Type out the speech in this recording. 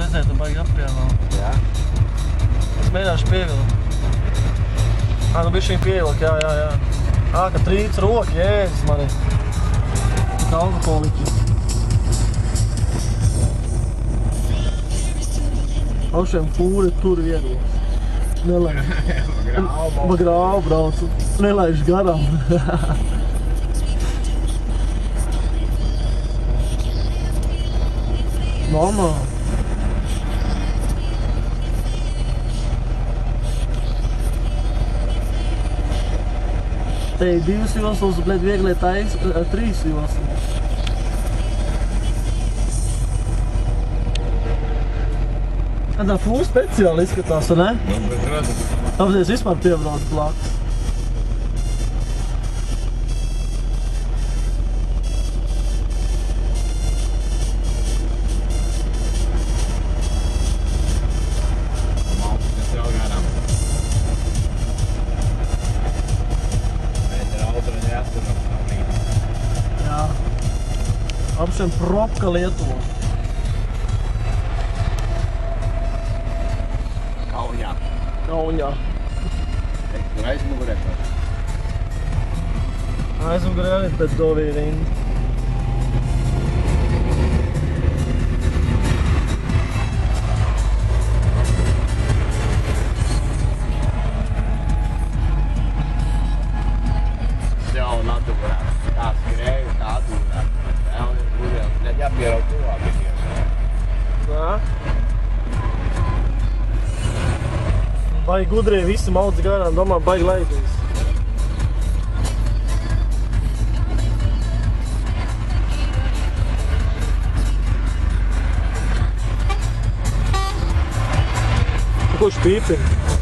redzēju, tu baigi appievēl. Jā? Es mēģināšu pievilkt. Nu bišķiņ pievilkt, jā. Ka trīc roka, jēzus mani. Kā alkoholiķi. Aušiem fūri tur viegli. Nelaiž. Pa grāvu braucu. Nelaiž garām. Normāli. Te ir 2 joslas, blēd, viegli tais 3 joslas. Tā fūra speciāli izskatās, ne? Apzies vispār piebrauc blakus. Jā. Apšiem propka Lietuva. Kaunjā. Tur aizmugurē kaut. Aizmugurē arī pēc dovīja rinda. Jau naturā. Tā skrēju, tā atūrā. Tā un ir jāpierauj tuvāk. Jā. Baigi gudrie visi maudz garām, domā, baigi laidīs. Kurš pīpina?